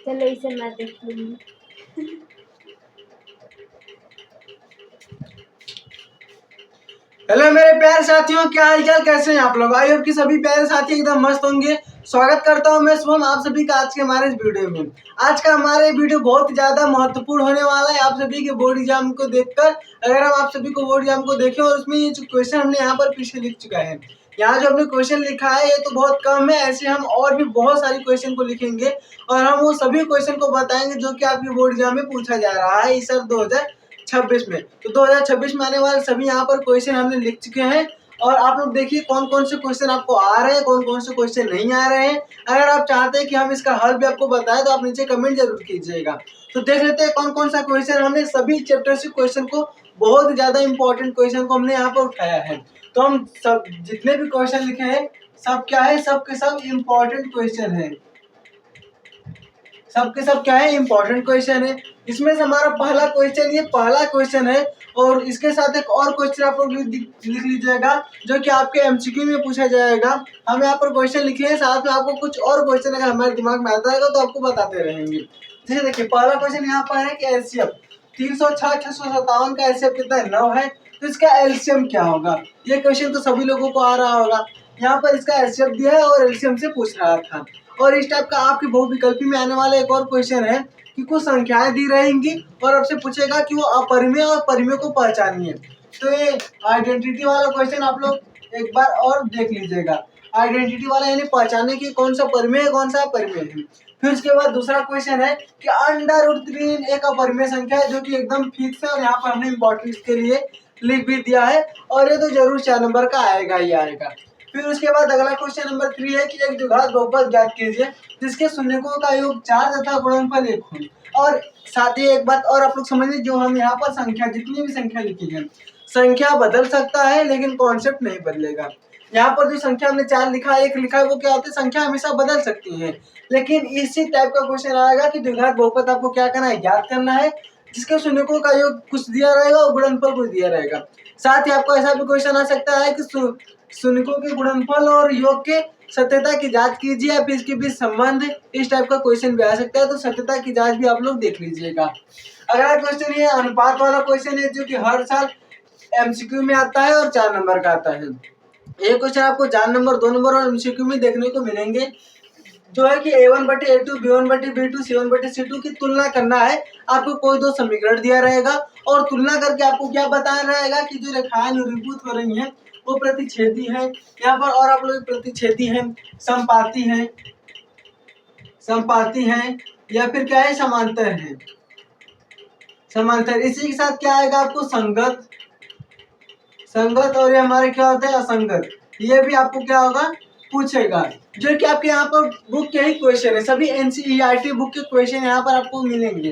चलो इसे मैं देख लूंगी। हेलो मेरे प्यारे साथियों, क्या हालचाल, कैसे हैं आप लोग। आई होप कि सभी प्यारे साथी एकदम मस्त होंगे। स्वागत करता हूं मैं शुभम आप सभी का आज के हमारे इस वीडियो में। आज का हमारे वीडियो बहुत ही ज्यादा महत्वपूर्ण होने वाला है आप सभी के बोर्ड एग्जाम को देखकर। अगर हम आप सभी को बोर्ड एग्जाम को देखें और उसमें ये जो क्वेश्चन हमने यहाँ पर पीछे लिख चुका है, यहाँ जो हमने क्वेश्चन लिखा है ये तो बहुत कम है, ऐसे हम और भी बहुत सारी क्वेश्चन को लिखेंगे और हम वो सभी क्वेश्चन को बताएंगे जो कि आपके बोर्ड एग्जाम में पूछा जा रहा है इस साल 2026 में। तो 2026 में आने वाले सभी यहाँ पर क्वेश्चन हमने लिख चुके हैं और आप लोग देखिए कौन कौन से क्वेश्चन आपको आ रहे हैं, कौन कौन से क्वेश्चन नहीं आ रहे हैं। अगर आप चाहते हैं कि हम इसका हल भी आपको बताएं तो आप नीचे कमेंट जरूर कीजिएगा। तो देख लेते हैं कौन कौन सा क्वेश्चन हमने सभी चैप्टर से क्वेश्चन को, बहुत ही ज्यादा इंपॉर्टेंट क्वेश्चन को हमने यहाँ पर उठाया है। तो हम सब जितने भी क्वेश्चन लिखे हैं सब क्या है, सब के सब इम्पोर्टेंट क्वेश्चन है, सबके सब क्या है, इंपॉर्टेंट क्वेश्चन है। इसमें से हमारा पहला क्वेश्चन, ये पहला क्वेश्चन है और इसके साथ एक और क्वेश्चन आप लोग लिख लीजिएगा जो कि आपके एमसीक्यू में पूछा जाएगा। हम यहाँ पर क्वेश्चन लिखे हैं, साथ में आपको कुछ और क्वेश्चन अगर हमारे दिमाग में आता रहेगा तो आपको बताते रहेंगे। जैसे देखिए पहला क्वेश्चन यहाँ पर है कि एलसीएम 306 657 का एलसीएम कितना है, 9 है, तो इसका एलसीएम क्या होगा। ये क्वेश्चन तो सभी लोगों को आ रहा होगा। यहाँ पर इसका एलसीएम दिया है और एलसीएम से पूछ रहा था। और इस टाइप का आपके बहुविकल्पी में आने वाला एक और क्वेश्चन है कि कुछ संख्याएं दी रहेंगी और आपसे पूछेगा कि वो अपरिमेय और परिमेय को पहचानिए। तो ये आइडेंटिटी वाला क्वेश्चन आप लोग एक बार और देख लीजिएगा। आइडेंटिटी वाला यानी पहचाने की कौन सा परिमेय कौन सा अपरिमेय है। फिर उसके बाद दूसरा क्वेश्चन है कि √3 एक अपरिमेय संख्या है जो कि एकदम फिक्स है और यहाँ पर हमने इंपॉर्टेंस के लिए लिख भी दिया है और ये तो जरूर 4 नंबर का आएगा ही आएगा। फिर उसके बाद अगला क्वेश्चन नंबर 3 है कि एक द्विघात बहुपद ज्ञात कीजिए जिसके शून्यकों का योग 4 तथा गुणनफल 1 हो। और साथ ही एक बात और आप लोग समझिए, जो हम यहाँ पर संख्या, जितनी भी संख्या लिखी है, संख्या बदल सकता है लेकिन कॉन्सेप्ट नहीं बदलेगा। यहाँ पर जो संख्या हमने 4 लिखा है, 1 लिखा है, वो क्या होती है, संख्या हमेशा बदल सकती है। लेकिन इसी टाइप का क्वेश्चन आएगा कि द्विघात बहुपद आपको क्या करना है, ज्ञात करना है जिसके शून्यकों का योग कुछ दिया रहेगा और गुणनफल कुछ दिया रहेगा। साथ ही आपको ऐसा भी क्वेश्चन आ सकता है कि शून्यकों के गुणनफल और योग के सत्यता की जांच कीजिए या फिर इसके बीच संबंध, इस टाइप का क्वेश्चन भी आ सकता है। तो सत्यता की जांच भी आप लोग देख लीजिएगा। अगला क्वेश्चन ये अनुपात वाला क्वेश्चन है जो कि हर साल एमसीक्यू में आता है और 4 नंबर का आता है। ये क्वेश्चन आपको 4 नंबर, 2 नंबर और एमसीक्यू में देखने को मिलेंगे, जो है कि A1/A2 B1/B2 C1/C2 की तुलना करना है। आपको कोई दो समीकरण दिया रहेगा और तुलना करके आपको क्या बताना रहेगा कि जो रेखाएं निरूपित हो रही हैं वो प्रतिच्छेदी है यहाँ पर, और आप लोग प्रतिच्छेदी है, संपाती है या फिर क्या है, समांतर है, समांतर। इसी के साथ क्या आएगा आपको, संगत और ये हमारे क्या होते हैं, असंगत। ये भी आपको क्या होगा, पूछेगा, जो कि आपके यहाँ पर बुक के ही क्वेश्चन है, सभी एनसीईआरटी बुक के क्वेश्चन यहाँ पर आपको मिलेंगे।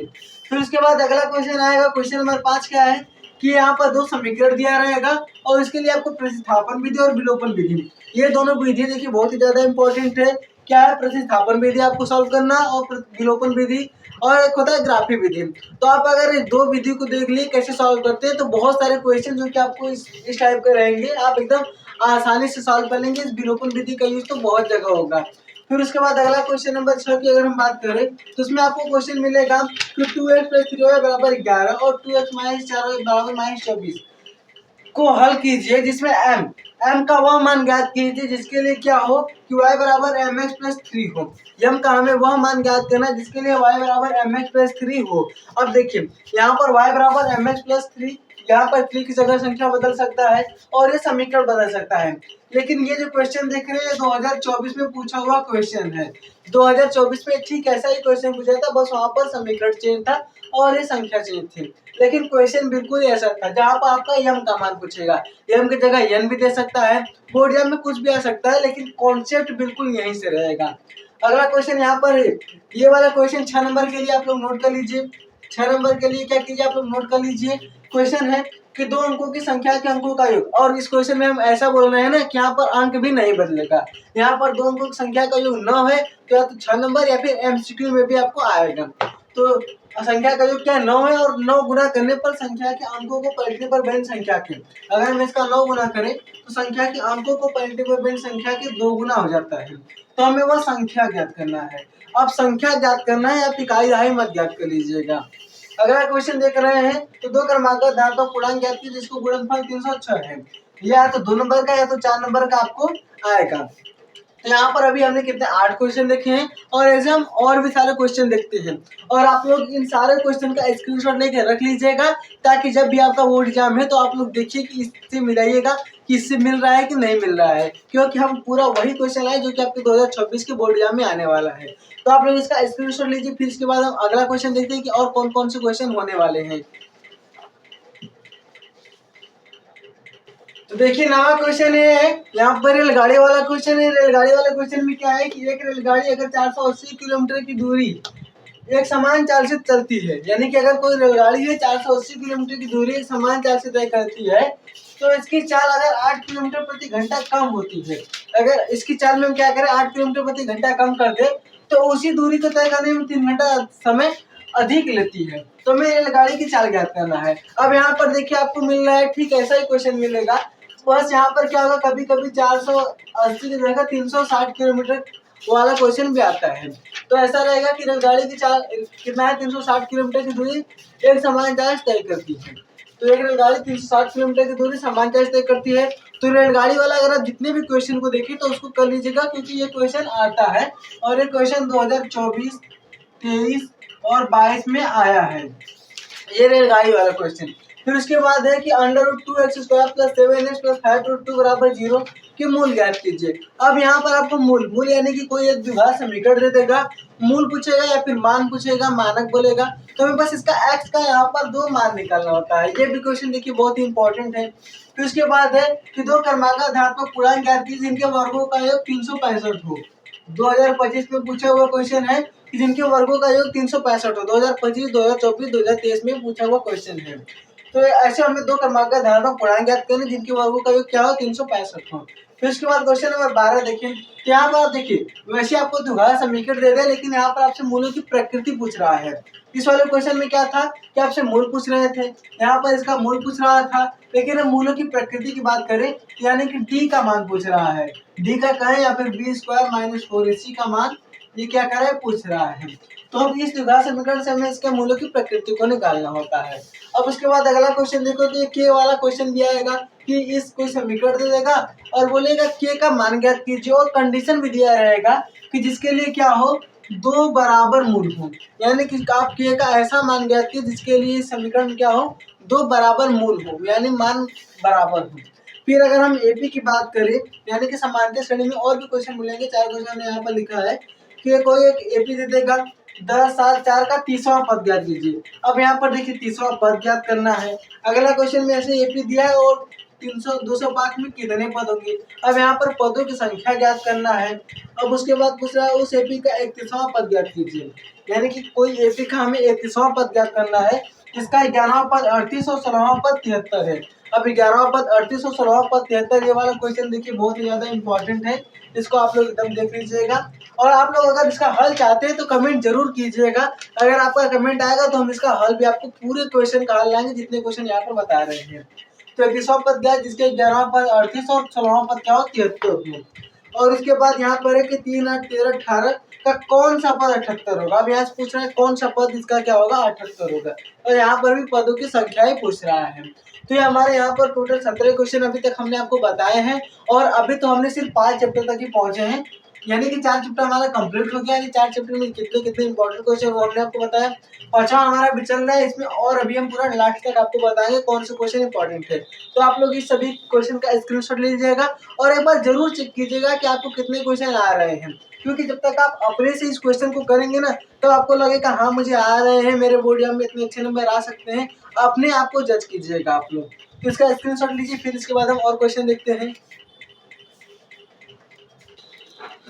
फिर उसके बाद अगला क्वेश्चन आएगा, क्वेश्चन नंबर 5 क्या है कि यहाँ पर दो समीकरण दिया रहेगा और इसके लिए आपको प्रतिस्थापन विधि और विलोपन विधि, ये दोनों विधि देखिए बहुत ही ज्यादा इंपॉर्टेंट है। क्या है, प्रतिस्थापन विधि आपको सॉल्व करना और विलोपन विधि, और एक होता है ग्राफी विधि। तो आप अगर इस दो विधि को देख लिए कैसे सॉल्व करते हैं तो बहुत सारे क्वेश्चन जो कि आपको इस टाइप के रहेंगे, आप एकदम आसानी से सॉल्व कर लेंगे। इस विलोपन विधि का यूज तो बहुत जगह होगा। फिर उसके बाद अगला क्वेश्चन नंबर 6 की अगर हम बात करें तो उसमें आपको क्वेश्चन मिलेगा कि 2x + 3y = 11 और 2x - 4y = -24 को हल कीजिए जिसमें m का वह मान ज्ञात कीजिए जिसके लिए क्या हो कि y = mx + 3 हो। m का हमें वह मान ज्ञात करना जिसके लिए y = mx + 3 हो। अब देखिए यहाँ पर y = mx + 3, यहाँ पर 3 की जगह संख्या बदल सकता है और ये समीकरण बदल सकता है। लेकिन ये जो क्वेश्चन देख रहे हैं 2024 में पूछा हुआ क्वेश्चन है। 2024 में ठीक ऐसा ही क्वेश्चन पूछा था, बस वहाँ पर समीकरण चेंज था और ये संख्या चेंज थी। लेकिन क्वेश्चन बिल्कुल ऐसा था जहाँ पर आपका यम का मान पूछेगा, यम की जगह एन भी दे सकता है, बोर्ड एग्जाम में कुछ भी आ सकता है, लेकिन कॉन्सेप्ट बिल्कुल यहीं से रहेगा। अगला क्वेश्चन यहाँ पर है, ये वाला क्वेश्चन 6 नंबर के लिए आप लोग नोट कर लीजिए। 6 नंबर के लिए क्या कीजिए, आप लोग नोट कर लीजिए। क्वेश्चन है कि दो अंकों की संख्या के अंकों का योग, और इस क्वेश्चन में हम ऐसा बोल रहे हैं ना कि यहाँ पर अंक भी नहीं बदलेगा। यहाँ पर दो अंकों की संख्या का योग 9 है तो या तो 6 नंबर या फिर एमसीक्यू में भी आपको आएगा। तो संख्या का योग क्या है, 9 है और 9 गुना करने पर संख्या के अंकों को पलटने पर भिन्न संख्या के, अगर हम इसका 9 गुना करें तो संख्या के अंकों को पलटने पर भिन्न संख्या के 2 गुना हो जाता है। तो हमें वह संख्या ज्ञात करना है। अब संख्या ज्ञात करना है, आप इकाई दहाई मत ज्ञात कर लीजिएगा। अगला क्वेश्चन देख रहे हैं तो दो क्रमांक धातु पूर्णांक ज्ञात कीजिए जिसको गुणनफल 306 है। या तो 2 नंबर का या तो 4 नंबर का आपको आएगा। तो यहाँ पर अभी हमने कितने 8 क्वेश्चन देखे हैं और ऐसे हम और भी सारे क्वेश्चन देखते हैं और आप लोग इन सारे क्वेश्चन का स्क्रीनशॉट लेके रख लीजिएगा ताकि जब भी आपका बोर्ड एग्जाम है तो आप लोग देखिए कि इससे मिलाइएगा कि इससे मिल रहा है कि नहीं मिल रहा है, क्योंकि हम पूरा वही क्वेश्चन लाए जो कि आपके 2026 के बोर्ड एग्जाम में आने वाला है। तो आप लोग इसका स्क्रीनशॉट लीजिए, फिर इसके बाद हम अगला क्वेश्चन देखते हैं कि और कौन कौन से क्वेश्चन होने वाले हैं। तो देखिए नवा क्वेश्चन है, यहाँ पर रेलगाड़ी वाला क्वेश्चन है। रेलगाड़ी वाले क्वेश्चन में क्या है कि एक रेलगाड़ी अगर 480 किलोमीटर की दूरी एक समान चाल से चलती है, यानी कि अगर कोई रेलगाड़ी है 480 किलोमीटर की दूरी एक समान चाल से तय करती है तो इसकी चाल अगर 8 किलोमीटर प्रति घंटा कम होती है, अगर इसकी चाल में हम क्या करें 8 किलोमीटर प्रति घंटा कम कर दे तो उसी दूरी को तय करने में 3 घंटा समय अधिक लेती है। तो हमें रेलगाड़ी की चाल ज्ञात करना है। अब यहाँ पर देखिए आपको मिल रहा है ठीक ऐसा ही क्वेश्चन मिलेगा, बस यहाँ पर क्या होगा कभी कभी 480 की जगह 360 किलोमीटर वाला क्वेश्चन भी आता है। तो ऐसा रहेगा कि रेलगाड़ी की चाल कितना है 360 किलोमीटर की दूरी एक समान चार्ज तय करती है। तो एक रेलगाड़ी 360 किलोमीटर की दूरी समान चार्ज तय करती है। तो रेलगाड़ी वाला अगर आप जितने भी क्वेश्चन को देखिए तो उसको कर लीजिएगा क्योंकि ये क्वेश्चन आता है और ये क्वेश्चन 2024, 23 और 22 में आया है, ये रेलगाड़ी वाला क्वेश्चन। फिर उसके बाद है कि √2x² + 7x + 5√2 = 0 के मूल ज्ञात कीजिए। अब यहाँ पर आपको मूल यानी कि कोई एक द्विघात समीकरण दे देगा, मूल पूछेगा या फिर मान पूछेगा, मानक बोलेगा, तो हमें बस इसका x का यहाँ पर 2 मान निकालना होता है। ये भी क्वेश्चन देखिए बहुत ही इंपॉर्टेंट है। फिर उसके बाद है कि दो क्रमांक धातु पूर्णांक ज्ञात कीजिए जिनके वर्गों का योग 365 हो। 2025 में पूछा हुआ क्वेश्चन है कि जिनके वर्गों का योग 365 हो। 2025, 2024, 2023 में पूछा हुआ क्वेश्चन है। तो ऐसे हमें दो क्रमांक धातु पूर्णांक ज्ञात करने जिनके वर्गों का योग क्या हो 365 हो। फिर उसके बाद क्वेश्चन नंबर 12 देखिए, यहाँ पर आप देखिए वैसे आपको द्विघात समीकरण दे रहे हैं लेकिन यहाँ पर आपसे मूलों की प्रकृति पूछ रहा है। इस वाले क्वेश्चन में क्या था कि आपसे मूल पूछ रहे थे, यहाँ पर इसका मूल पूछ रहा था, लेकिन हम मूलों की प्रकृति की बात करें यानी कि डी का मान पूछ रहा है। डी का कहें या फिर b² - 4ac का मान ये क्या कर रहा है पूछ रहा है। तो अब इस द्विघात समीकरण से हमें इसके मूलों की प्रकृति को निकालना होता है। अब उसके बाद अगला क्वेश्चन देखो तो ये के वाला क्वेश्चन दिया आएगा कि इस कोई समीकरण दे देगा और बोलेगा के का मान ज्ञात कीजिए और कंडीशन भी दिया रहेगा कि जिसके लिए क्या हो 2 बराबर मूल हो, यानी कि आप के का ऐसा मान ज्ञात कीजिए जिसके लिए समीकरण क्या हो 2 बराबर मूल हो, यानी मान बराबर हो। फिर अगर हम एपी की बात करें यानी कि समांतर श्रेणी में और भी क्वेश्चन मिलेंगे, 4 क्वेश्चन यहाँ पर लिखा है कि कोई एक एपी दे देगा 10, 7, 4 का 30वां पद ज्ञात कीजिए। अब यहाँ पर देखिए 30वां पद ज्ञात करना है। अगला क्वेश्चन में ऐसे एपी दिया है और 205 में कितने पद होंगे। अब यहाँ पर पदों की संख्या ज्ञात करना है। अब उसके बाद पूछ रहा है उस एपी का 31वां पद ज्ञात कीजिए, यानी कि कोई एपी का हमें 31वां पद ज्ञात करना है जिसका 11वां पद 38 और 16वां पद 73 है। अब 11वां पद 38 और 16वां पद 73 ये वाला क्वेश्चन देखिए बहुत ही ज्यादा इंपॉर्टेंट है, इसको आप लोग एकदम देख लीजिएगा। और आप लोग अगर इसका हल चाहते हैं तो कमेंट जरूर कीजिएगा, अगर आपका कमेंट आएगा तो हम इसका हल भी आपको पूरे क्वेश्चन का हल लाएंगे जितने क्वेश्चन यहाँ पर बता रहे हैं। तो 31वां पद क्या है जिसके 11वां पद 38 और 16वां पद क्या हो 73 हो। और उसके बाद यहाँ पर है कि 3, 8, 13, 18 का कौन सा पद 78 होगा। अब यहाँ से पूछ रहा है कौन सा पद इसका क्या होगा 78 होगा, और यहाँ पर भी पदों की संख्या ही पूछ रहा है। तो ये हमारे यहाँ पर टोटल 17 क्वेश्चन अभी तक हमने आपको बताए हैं और अभी तो हमने सिर्फ 5 चैप्टर तक ही पहुंचे हैं, यानी कि 4 चैप्टर हमारा कंप्लीट हो गया है। 4 चैप्टर में कितने कितने इंपॉर्टेंट क्वेश्चन वो हमने आपको बताया। 5वां हमारा भी चल रहा है इसमें और अभी हम पूरा लास्ट तक आपको बताएंगे कौन से क्वेश्चन इंपॉर्टेंट है। तो आप लोग इस सभी क्वेश्चन का स्क्रीनशॉट लीजिएगा और एक बार जरूर चेक कीजिएगा कि आपको कितने क्वेश्चन आ रहे हैं, क्योंकि जब तक आप अपने से इस क्वेश्चन को करेंगे ना तो आपको लगेगा हाँ मुझे आ रहे हैं, मेरे बोर्ड एग्जाम में इतने अच्छे नंबर आ सकते हैं। अपने आप को जज कीजिएगा आप लोग। तो इसका स्क्रीनशॉट लीजिए, फिर इसके बाद हम और क्वेश्चन देखते हैं।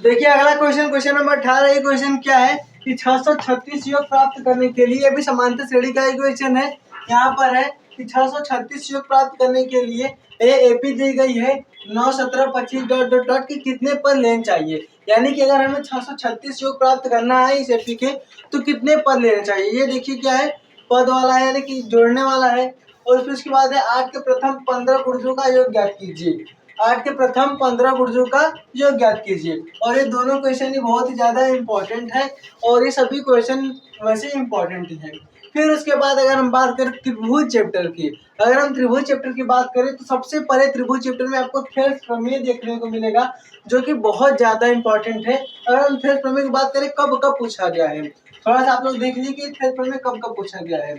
देखिए अगला क्वेश्चन नंबर 18। ये क्वेश्चन क्या है कि 636 योग प्राप्त करने के लिए भी समांतर श्रेणी का क्वेश्चन है। यहाँ पर है कि 636 योग प्राप्त करने के लिए एपी दी गई है 9, 17, 25 ... की कितने पद लेने चाहिए, यानी कि अगर हमें 636 योग प्राप्त करना है इस एपी के तो कितने पद लेने चाहिए। ये देखिए क्या है पद वाला है यानी कि जोड़ने वाला है। और फिर उसके बाद है 8 के प्रथम 15 गुणजों का योग ज्ञात कीजिए। 8 के प्रथम 15 गुर्जों का योग ज्ञात कीजिए। और ये दोनों क्वेश्चन ही बहुत ही ज़्यादा इम्पोर्टेंट है और ये सभी क्वेश्चन वैसे इम्पोर्टेंट ही है। फिर उसके बाद अगर हम बात करें त्रिभुज चैप्टर की, अगर हम त्रिभुज चैप्टर की बात करें तो सबसे पहले त्रिभुज चैप्टर में आपको थेल्स प्रमेय देखने को मिलेगा, जो कि बहुत ज़्यादा इंपॉर्टेंट है। अगर हम थेल्स प्रमेय की बात करें कब कब पूछा गया है, थोड़ा सा आप लोग देख लीजिए कि थेल्स प्रमेय कब कब पूछा गया है।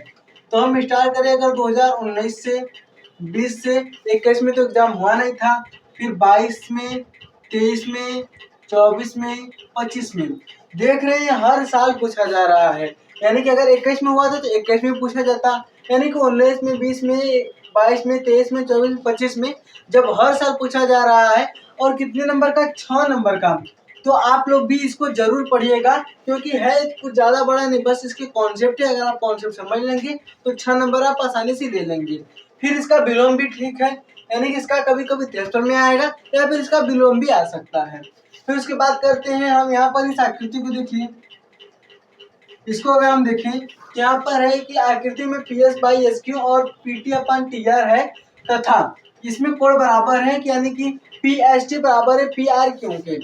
तो हम स्टार्ट करें अगर 2019 से, 20 से, 21 में तो एग्जाम हुआ नहीं था, फिर 22 में, 23 में, 24 में, 25 में, देख रहे हैं हर साल पूछा जा रहा है। यानी कि अगर 21 में हुआ था तो 21 में पूछा जाता, यानी कि 19 में, 20 में, 22 में, 23 में, 24 में, 25 में, जब हर साल पूछा जा रहा है और कितने नंबर का, 6 नंबर का, तो आप लोग भी इसको जरूर पढ़िएगा, क्योंकि है कुछ ज़्यादा बड़ा नहीं, बस इसके कॉन्सेप्ट है। अगर आप कॉन्सेप्ट समझ लेंगे तो 6 नंबर आप आसानी से ले लेंगे। फिर इसका विलोम भी ठीक है, यानी कि इसका कभी कभी टेस्ट में आएगा या फिर इसका विलोम भी आ सकता है। फिर उसके बाद करते हैं हम यहाँ पर इस आकृति को देखिए, इसको अगर हम देखें यहाँ पर है कि आकृति में PS/SQ और PT/TR है, तथा इसमें कोण बराबर है, यानी कि PST बराबर है PRQ के,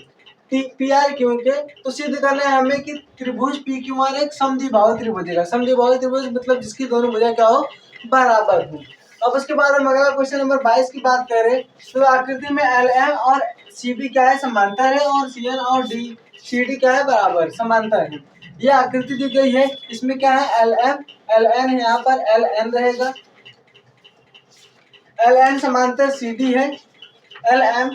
PRQ के। तो सिद्ध करना है हमें कि त्रिभुज PQR एक समद्विबाहु त्रिभुज है। समद्विबाहु त्रिभुज मतलब जिसकी दोनों भुजा क्या हो, बराबर हो। अब उसके बाद हम अगला क्वेश्चन नंबर 22 की बात करें तो आकृति में LM और CB क्या है, समांतर है, और CN और CD क्या है, बराबर समांतर है। ये आकृति दी गई है, इसमें क्या है, LM, LN है, यहाँ पर LN रहेगा, LN समांतर CD है, LM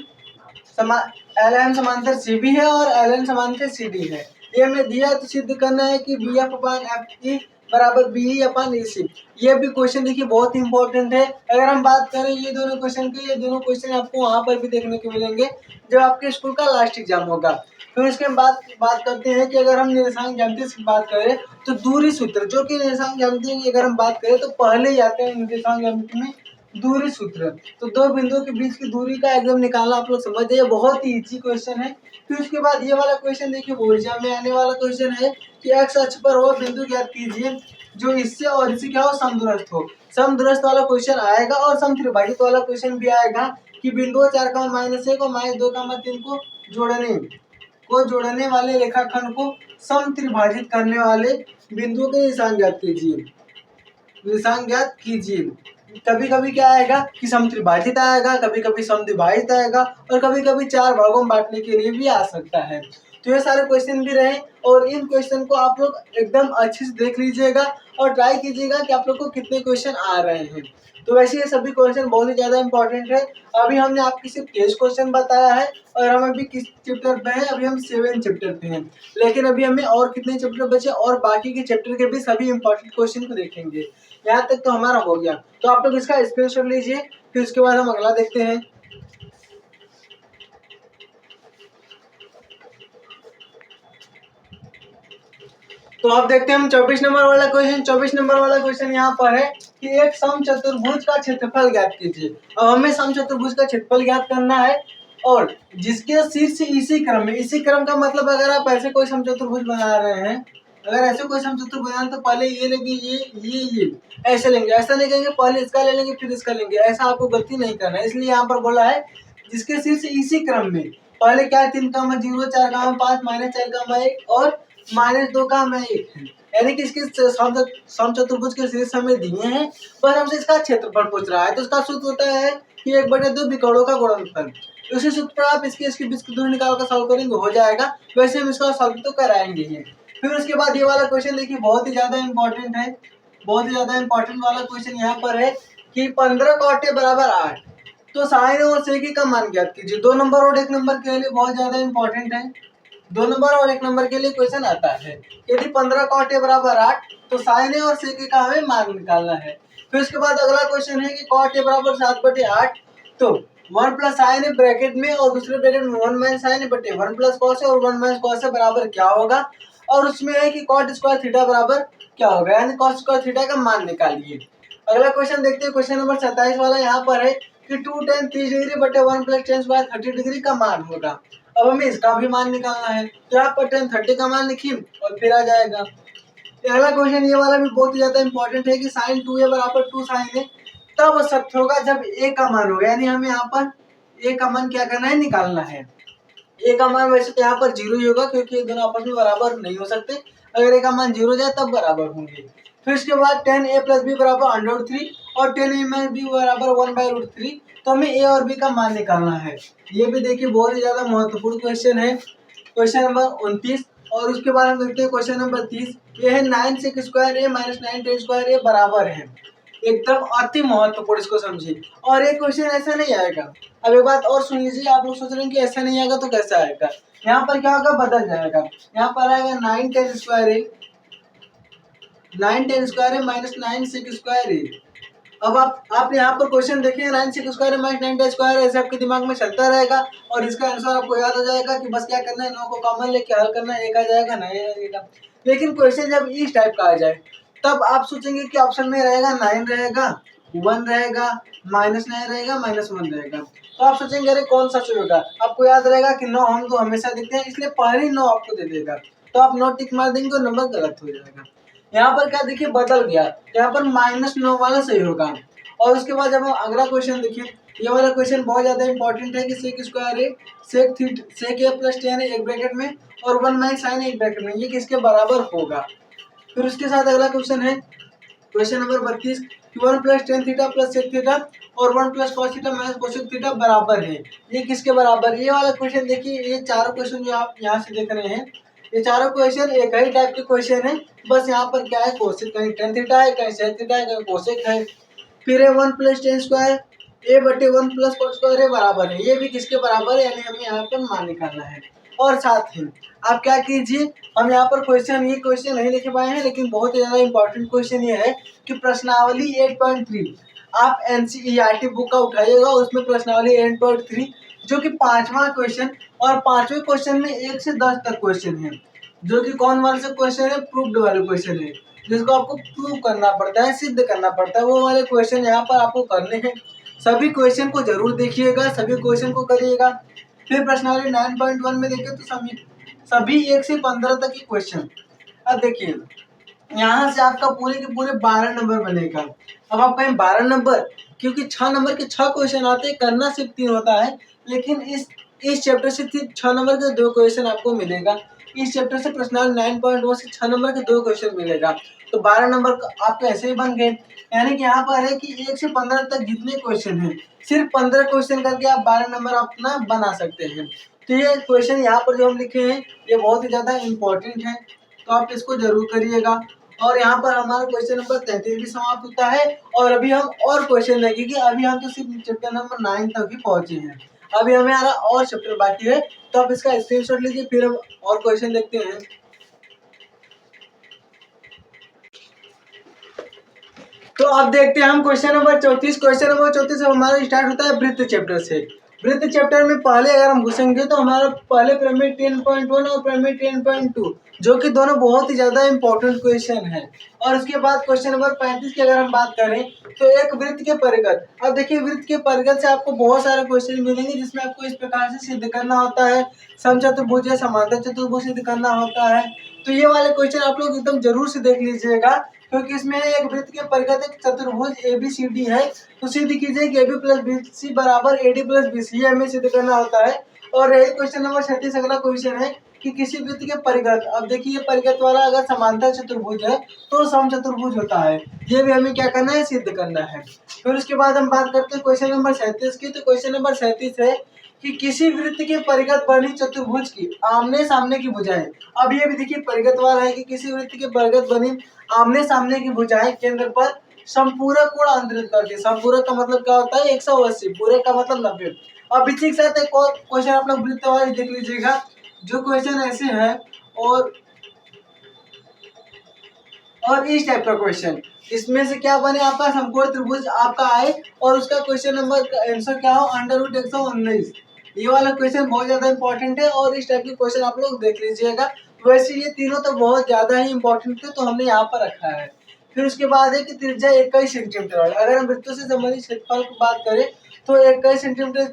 समांतर CB है और LN समांतर CD है। ये हमें दिया तो सिद्ध करना है कि BF/FE बराबर BE/EC। ये भी क्वेश्चन देखिए बहुत इंपॉर्टेंट है। अगर हम बात करें ये दोनों क्वेश्चन की, ये दोनों क्वेश्चन आपको वहाँ पर भी देखने को मिलेंगे जब आपके स्कूल का लास्ट एग्जाम होगा। फिर इसके बाद बात करते हैं कि अगर हम निर्देशांक ज्यामिति की बात करें तो दूरी सूत्र, जो कि निर्देशांक ज्यामिति की अगर हम बात करें तो पहले ही आते हैं निर्देशांक ज्यामिति में दूरी सूत्र। तो दो बिंदुओं के बीच की दूरी का एकदम निकालना आप लोग समझ जाइए, बहुत ही इजी क्वेश्चन है। फिर उसके बाद ये वाला क्वेश्चन देखिए, वो एग्जाम में आने वाला क्वेश्चन है कि एक्स अक्ष पर वो बिंदु ज्ञात कीजिए जो इससे और इससे क्या हो, समदूरस्थ हो। समदूरस्थ वाला क्वेश्चन आएगा और समत्रिभाजित वाला क्वेश्चन भी आएगा कि बिंदु 4, -1 और -2, 3 को जोड़ने वाले रेखाखंड को समत्रिभाजित करने वाले बिंदुओं के निशान ज्ञात कीजिए, निशान ज्ञात कीजिए। कभी कभी क्या आएगा कि समत्रिभाजित आएगा, कभी कभी समद्विभाजित आएगा, और कभी कभी 4 भागों में बांटने के लिए भी आ सकता है। तो ये सारे क्वेश्चन भी रहे और इन क्वेश्चन को आप लोग एकदम अच्छे से देख लीजिएगा और ट्राई कीजिएगा कि आप लोग को कितने क्वेश्चन आ रहे हैं। तो वैसे ये सभी क्वेश्चन बहुत ही ज़्यादा इंपॉर्टेंट है। अभी हमने आपकी सिर्फ 23 क्वेश्चन बताया है और हम अभी किस चैप्टर पे हैं, अभी हम 7 चैप्टर पे हैं, लेकिन अभी हमें और कितने चैप्टर बचे और बाकी के चैप्टर के भी सभी इंपॉर्टेंट क्वेश्चन को देखेंगे। यहाँ तक तो हमारा हो गया, तो आप लोग इसका स्क्रीनशॉट लीजिए, फिर उसके बाद हम अगला देखते हैं। तो आप देखते हैं हम 24 नंबर वाला क्वेश्चन। 24 नंबर वाला क्वेश्चन यहाँ पर है कि एक समचतुर्भुज का क्षेत्रफल ज्ञात कीजिए। अब हमें समचतुर्भुज का क्षेत्रफल ज्ञात करना है और जिसके शीर्ष इसी क्रम में, इसी क्रम का मतलब अगर आप ऐसे कोई समचतुर्भुज बना रहे हैं, अगर ऐसे कोई समचतुर्भुज बनाए तो पहले ये लेंगे, ये ऐसे लेंगे, ऐसा नहीं करेंगे पहले इसका ले लेंगे फिर इसका लेंगे, ऐसा आपको गलती नहीं करना है। इसलिए यहाँ पर बोला है जिसके शीर्ष इसी क्रम में, पहले क्या है 3, 0, 4, 5, -4, 1 और -2 का हमें 1 है, यानी कि इसके समचतुर्भुज के शीर्ष हमें दिए हैं, पर हमसे इसका क्षेत्रफल पूछ रहा है। तो इसका सूत्र होता है कि 1/2 विकर्णों का गुणनफल। उसी सूत्र पर आप इसके बीच की दूरी निकाल कर सॉल्व करेंगे, हो जाएगा। वैसे हम इसका सॉल्व तो कराएंगे ही। फिर उसके बाद ये वाला क्वेश्चन देखिए बहुत ही ज्यादा इंपॉर्टेंट है, बहुत ही ज्यादा इंपॉर्टेंट वाला क्वेश्चन यहाँ पर है कि 15 कौटे बराबर 8, तो साइन और सेकी का मान ज्ञात कीजिए। 2 नंबर और 1 नंबर के लिए बहुत ज्यादा इंपॉर्टेंट है, 2 नंबर और 1 नंबर के लिए क्वेश्चन आता है। यदि 15 कौटे बराबर 8 तो साइन और सेकी का हमें मान निकालना है। फिर उसके बाद अगला क्वेश्चन है कि कौटे बराबर 7/8, तो 1 प्लस साइन ब्रैकेट में और दूसरे ब्रैकेट में 1 - साइन बटे 1 प्लस कॉस और 1 - कॉस बराबर क्या होगा, और उसमें है कि कॉट स्क्वायर थीटा बराबर क्या होगा, यानी कॉस स्क्वायर थीटा का मान निकालिए। अगला क्वेश्चन देखते हैं, क्वेश्चन नंबर 27 वाला यहाँ पर है कि 2 tan 30 डिग्री बटे 1 प्लस tan स्क्वायर 30 डिग्री का मान होगा। अब हमें इसका भी मान निकालना है, तो यहाँ पर tan 30 का मान लिखिए और फिर आ जाएगा। अगला क्वेश्चन ये वाला भी बहुत ही ज्यादा इंपॉर्टेंट है कि sin 2a बराबर 2 sin a तब सत्य होगा जब a का मान होगा, यानी हमें यहाँ पर ए का मान क्या करना है, निकालना है। ए का मान वैसे तो यहाँ पर 0 ही होगा क्योंकि ये दोनों आपस में बराबर नहीं हो सकते। अगर ए का मान 0 जाए तब बराबर होंगे। फिर इसके बाद 10a + b बराबर √3 और 10a - b बराबर 1/√3। तो हमें ए और बी का मान निकालना है। ये भी देखिए बहुत ही ज्यादा महत्वपूर्ण क्वेश्चन है, क्वेश्चन नंबर 29। और उसके बाद हम देखते हैं क्वेश्चन नंबर 30। ये है 9 sec square a - 9 tan square a बराबर है। एकदम अति महत्वपूर्ण, इसको समझिए। और एक क्वेश्चन ऐसा नहीं आएगा। अब एक बात और सुन लीजिए, आप लोग सोच रहे हैं कि ऐसा नहीं आएगा तो कैसा आएगा। यहाँ पर क्या होगा, बदल जाएगा। यहाँ पर आएगा 9 tan square a - 9 sec square a। अब आप यहाँ पर क्वेश्चन देखिए, 9 sec स्क्वायर - 9 tan स्क्वायर ऐसे आपके दिमाग में चलता रहेगा और इसका आंसर आपको याद हो जाएगा कि बस क्या करना है, 9 को कॉमन लेके हल करना है, एक आ जाएगा, नहीं आएगा। लेकिन क्वेश्चन जब इस टाइप का आ जाए तब आप सोचेंगे कि ऑप्शन में रहेगा 9 रहेगा, 1 रहेगा, -9 रहेगा, -1 रहेगा। तो आप सोचेंगे अरे कौन सा सही होगा। आपको याद रहेगा कि 9 हम तो हमेशा देखते हैं, इसलिए पहले 9 आपको दे देगा। तो आप 9 टिक मार देंगे और नंबर गलत हो जाएगा। यहाँ पर क्या देखिए, बदल गया। यहाँ पर -9 वाला सही होगा। और उसके बाद जब हम अगला क्वेश्चन देखिए, ये वाला क्वेश्चन बहुत ज्यादा इंपॉर्टेंट है कि sec square a sec a + tan a एक ब्रैकेट में और 1 - sin a एक ब्रैकेट में, ये किसके बराबर होगा। फिर उसके साथ अगला क्वेश्चन है क्वेश्चन नंबर 32 कि 1 + tan थीटा + sec थीटा और 1 + cos थीटा - cosec थीटा बराबर है। ये किसके बराबर है। ये वाला क्वेश्चन देखिए, ये चारों क्वेश्चन जो आप यहाँ से देख रहे हैं, ये चारों क्वेश्चन एक ही टाइप के क्वेश्चन है। बस यहाँ पर क्या है, कोसेक, कहीं tan थीटा है, कहीं sec थीटा है, कहीं कोसेक है। फिर है 1 + tan square a/1 + cos square a बराबर है। ये भी किसके बराबर है, यानी हमें यहाँ पर मान निकालना है। और साथ ही आप क्या कीजिए, हम यहाँ पर ये क्वेश्चन नहीं लिख पाए हैं, लेकिन बहुत ही ज्यादा इंपॉर्टेंट क्वेश्चन ये है कि प्रश्नावली 8.3 आप NCERT बुक का उठाइएगा, उसमें प्रश्नावली 8.3 जो कि 5वां क्वेश्चन, और 5वें क्वेश्चन में 1 से 10 तक क्वेश्चन है, जो कि कौन वाले से क्वेश्चन है, प्रूफ्ड वाले क्वेश्चन है, जिसको आपको प्रूव करना पड़ता है, सिद्ध करना पड़ता है। वो वाले क्वेश्चन यहाँ पर आपको करने हैं। सभी क्वेश्चन को जरूर देखिएगा, सभी क्वेश्चन को करिएगा। फिर प्रश्नावली 9.1 में देखिए तो सभी 1 से 15 तक के क्वेश्चन। अब देखिए, यहाँ से आपका पूरे के पूरे 12 नंबर बनेगा। अब आप कहें 12 नंबर, क्योंकि 6 नंबर के 6 क्वेश्चन आते हैं, करना सिर्फ 3 होता है। लेकिन इस चैप्टर से 6 नंबर के 2 क्वेश्चन आपको मिलेगा। इस चैप्टर से प्रश्नावली 9.1 से 6 नंबर के 2 क्वेश्चन मिलेगा। तो 12 नंबर आपके ऐसे ही बन गए। यानी कि यहाँ पर है कि 1 से 15 तक जितने क्वेश्चन हैं, सिर्फ 15 क्वेश्चन करके आप 12 नंबर अपना बना सकते हैं। तो ये क्वेश्चन यहाँ पर जो हम लिखे हैं, ये बहुत ही ज्यादा इंपॉर्टेंट है, तो आप इसको जरूर करिएगा। और यहाँ पर हमारा क्वेश्चन नंबर 33 भी समाप्त होता है। और अभी हम और क्वेश्चन देखेंगे, अभी हम तो सिर्फ चैप्टर नंबर 9 तक ही पहुंचे हैं, अभी हमारा और चैप्टर बाकी है। तो आप इसका स्क्रीनशॉट लीजिए, फिर हम और क्वेश्चन देखते हैं। तो अब देखते हैं हम क्वेश्चन नंबर 34। क्वेश्चन नंबर 34 हमारा स्टार्ट होता है वृत्त चैप्टर से। वृत्त चैप्टर में पहले अगर हम घुसेंगे तो हमारा पहले पिरामिड 10.1 और पिरामिड 10.2, जो कि दोनों बहुत ही ज्यादा इंपॉर्टेंट क्वेश्चन है। और उसके बाद क्वेश्चन नंबर 35 की अगर हम बात करें तो एक वृत्त के परिगत। अब देखिए, वृत्त के परिगत से आपको बहुत सारे क्वेश्चन मिलेंगे, जिसमें आपको इस प्रकार से सिद्ध करना होता है, समचतुर्भुज या समांतर चतुर्भुज सिद्ध करना होता है। तो ये वाले क्वेश्चन आप लोग एकदम जरूर से देख लीजिएगा, क्योंकि इसमें एक वृत्त के परिगत एक चतुर्भुज ABCD है। तो सिद्ध कीजिए कि AB + BC बराबर AD + BC, ये हमें सिद्ध करना होता है। और यही क्वेश्चन नंबर 36 अगला क्वेश्चन है कि किसी वृत्त के परिगत। अब देखिए, परिगत वाला अगर समांतर चतुर्भुज है तो समचतुर्भुज होता है। ये भी हमें क्या करना है, सिद्ध करना है। फिर उसके बाद हम बात करते हैं क्वेश्चन नंबर 37 की। तो क्वेश्चन नंबर 37 है कि किसी वृत्त के परिगत बनी चतुर्भुज की आमने सामने की भुजाएं। अब ये भी देखिए, परिगत वाला है कि किसी वृत्त के परिगत बनी आमने सामने की भुजाएं केंद्र पर संपूरक कोण अंतरित करती है। संपूरक का मतलब क्या होता है, 180, पूरक का मतलब 90। अब इसी के साथ एक और क्वेश्चन आप लोग वृत्त वाले देख लीजिएगा, जो क्वेश्चन ऐसे है और इस टाइप का क्वेश्चन, इसमें से क्या बने, आपका समकोण त्रिभुज आपका आए और उसका क्वेश्चन नंबर का आंसर क्या हो, √119। ये वाला क्वेश्चन बहुत ज्यादा इंपॉर्टेंट है और इस टाइप के क्वेश्चन आप लोग देख लीजिएगा। वैसे ये तीनों तो बहुत ज्यादा ही इंपॉर्टेंट थे, तो हमने यहाँ पर रखा है। फिर उसके बाद है कि त्रिज्या 21 सेंटीमीटर। अगर हम वृत्तों से संबंधित क्षेत्रफल की बात करें तो 21 सेंटीमीटर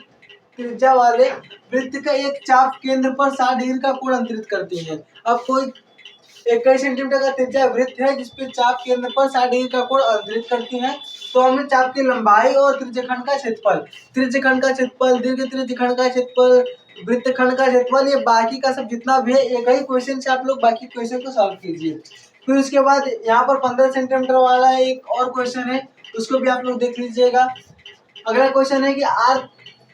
त्रिज्या वाले वृत्त का एक चाप केंद्र पर 60 डिग्री का कोण अंतरित करती है। अब कोई 21 सेंटीमीटर का त्रिज्या वृत्त है जिसपे चाप केंद्र पर 60 डिग्री का कोण अंतरित करती है। तो हमने चाप की लंबाई और त्रिज्यखंड का क्षेत्रफल, त्रिज्यखंड का क्षेत्रफल, दीर्घ त्रिज्यखंड का क्षेत्रफल, वृत्तखंड का क्षेत्रफल, ये बाकी का सब जितना भी है एक ही क्वेश्चन से आप लोग बाकी क्वेश्चन को सॉल्व कीजिए। फिर उसके बाद यहाँ पर 15 सेंटीमीटर वाला एक और क्वेश्चन है, उसको भी आप लोग देख लीजिएगा। अगला क्वेश्चन है कि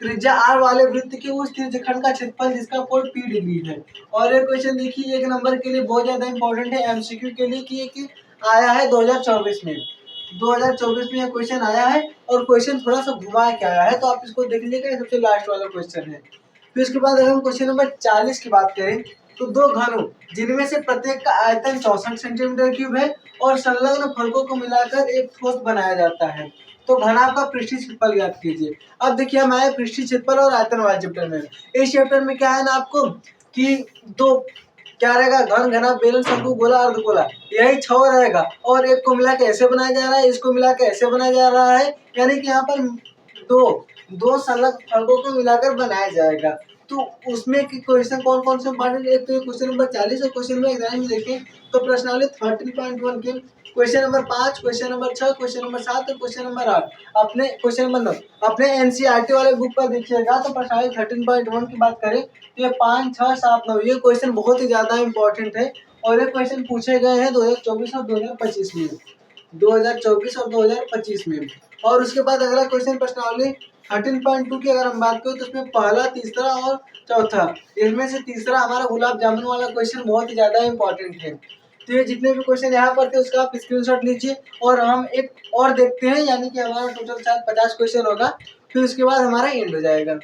त्रिज्या आर वाले वृत्त के उस त्रिज्यखंड का क्षेत्रफल जिसका कोण p डिग्री है। और ये क्वेश्चन देखिए एक नंबर के लिए बहुत ज्यादा इंपॉर्टेंट है एमसीक्यू के लिए कि एक आया है 2024 में। 2024 में यह क्वेश्चन आया है और क्वेश्चन थोड़ा सा घुमा के आया है, तो आप इसको देख लीजिएगा, ये सबसे लास्ट वाला क्वेश्चन है। फिर उसके बाद अगर हम क्वेश्चन नंबर 40 की बात करें तो दो घनों जिनमें से प्रत्येक का आयतन 64 सेंटीमीटर क्यूब है और संलग्न फलकों को मिलाकर एक ठोस बनाया जाता है, तो घनाभ का पृष्ठीय क्षेत्रफल ज्ञात कीजिए। अब देखिए हम आए पृष्ठीय क्षेत्रफल और आयतन वाले चैप्टर में। इस चैप्टर में क्या है ना आपको कि दो क्या रहेगा, घन, घना, बेलन, शंकु, गोला, अर्धगोला, यही 6 रहेगा और एक को मिला के ऐसे बनाया जा रहा है, इसको मिला के ऐसे बनाया जा रहा है, यानी कि यहाँ पर दो संलग्न फलकों को मिलाकर बनाया जाएगा। तो उसमें की क्वेश्चन कौन कौन से इंपॉर्टेंट, एक तो क्वेश्चन नंबर 40 और क्वेश्चन नंबर एग्जाम में देखें तो प्रश्नावली 13.1 के question number 5, question number 6, question number 7 और क्वेश्चन नंबर 8 अपने क्वेश्चन नंबर 9 अपने एनसीईआरटी वाले बुक पर देखिएगा। तो प्रश्नावली 13.1 की बात करें तो ये 5, 6, 7, 9 ये क्वेश्चन बहुत ही ज्यादा इंपॉर्टेंट है और ये क्वेश्चन पूछे गए हैं 2024 और 2025 में, 2024 और 2025 में। और उसके बाद अगला क्वेश्चन प्रश्नावली 13.2 की अगर हम बात करें तो उसमें पहला, तीसरा और चौथा, इसमें से तीसरा हमारा गुलाब जामुन वाला क्वेश्चन बहुत ही ज्यादा इंपॉर्टेंट है। तो ये जितने भी क्वेश्चन यहाँ पर थे उसका आप स्क्रीनशॉट लीजिए और हम एक और देखते हैं, यानी कि हमारा टोटल शायद 50 क्वेश्चन होगा, फिर उसके बाद हमारा एंड हो जाएगा।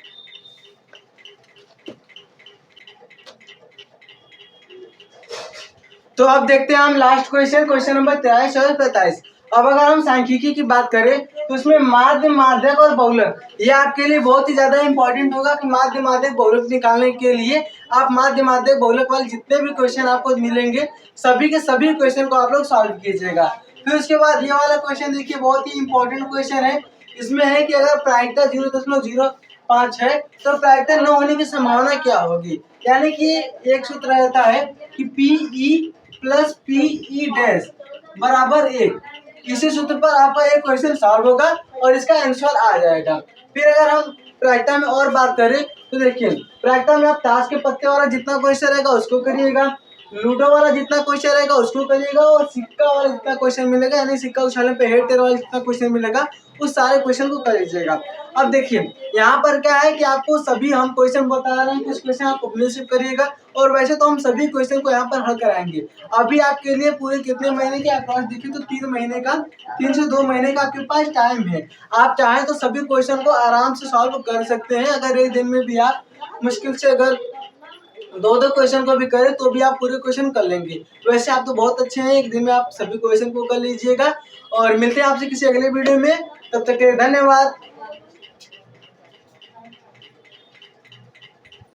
तो अब देखते हैं हम लास्ट क्वेश्चन, क्वेश्चन नंबर 23 और 45। अब अगर हम सांख्यिकी की बात करें तो उसमें माध्य, माध्यक और बहुलक, ये आपके लिए बहुत ही ज्यादा इंपॉर्टेंट होगा कि माध्य, माध्यक, बहुलक निकालने के लिए आप माध्य, माध्यक, बहुलक वाले जितने भी क्वेश्चन आपको मिलेंगे सभी के सभी क्वेश्चन को आप लोग सॉल्व कीजिएगा। फिर उसके बाद ये वाला क्वेश्चन देखिए बहुत ही इंपॉर्टेंट क्वेश्चन है। इसमें है कि अगर प्रायिकता 0.05 है तो प्रायिकता न होने की संभावना क्या होगी, यानी कि एक सूत्र रहता है कि PE प्लस PE डैश बराबर 1। इसी सूत्र पर आपका एक क्वेश्चन सॉल्व होगा और इसका आंसर आ जाएगा। फिर अगर हम प्रायिकता में और बात करें तो देखिए प्रायिकता में आप ताश के पत्ते वाला जितना क्वेश्चन रहेगा उसको करिएगा, लूडो वाला जितना क्वेश्चन रहेगा उसको करिएगा और सिक्का वाला जितना क्वेश्चन मिलेगा, यानी सिक्का उछालने पे हेड टेर वाला जितना क्वेश्चन मिलेगा उस सारे क्वेश्चन को कर लीजिएगा। अब देखिए यहाँ पर क्या है कि आपको सभी हम क्वेश्चन बता रहे हैं, कुछ क्वेश्चन आप अपने से करिएगा और वैसे तो हम सभी क्वेश्चन को यहाँ पर हल कराएंगे। अभी आपके लिए पूरे कितने महीने के अप्रॉक्स देखिए तो 3 महीने का, 3 से 2 महीने का आपके पास टाइम है। आप चाहें तो सभी क्वेश्चन को आराम से सॉल्व कर सकते हैं। अगर एक दिन में भी आप मुश्किल से अगर 2 क्वेश्चन को भी करें तो भी आप पूरे क्वेश्चन कर लेंगे। वैसे आप तो बहुत अच्छे हैं, एक दिन में आप सभी क्वेश्चन को कर लीजिएगा और मिलते हैं आपसे किसी अगले वीडियो में। तब तक के लिए धन्यवाद।